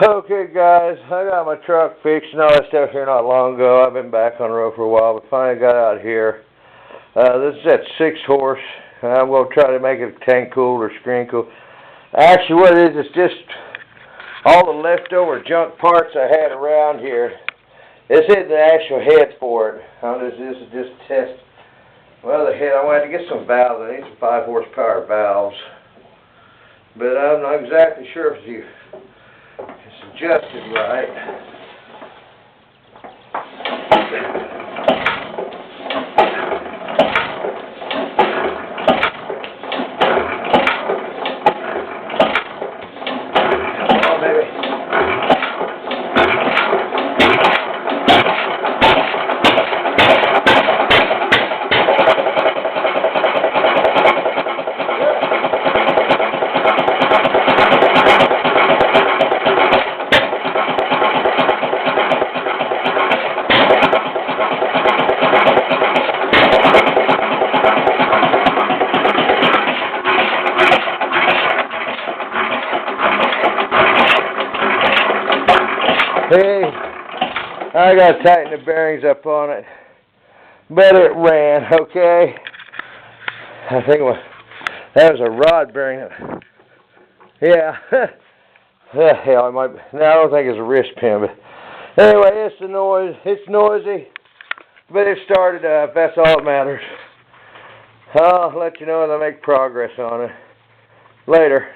Okay guys, I got my truck fixed and all that stuff here not long ago. I've been back on the road for a while, but finally got out here. This is at 6 horse. I'm going to try to make it tank cooled or screen cooled. Actually what it is, it's just all the leftover junk parts I had around here. This isn't the actual head for it. This is just a test. Well, the head, I wanted to get some valves. I need some 5 horsepower valves. But I'm not exactly sure if it's adjusted right. Hey, I got to tighten the bearings up on it. Better it ran, okay? I think that was a rod bearing. Yeah. Hell, it might be. No, I don't think it's a wrist pin, but anyway, it's the noise. It's noisy, but it started up. That's all that matters. I'll let you know as I make progress on it. Later.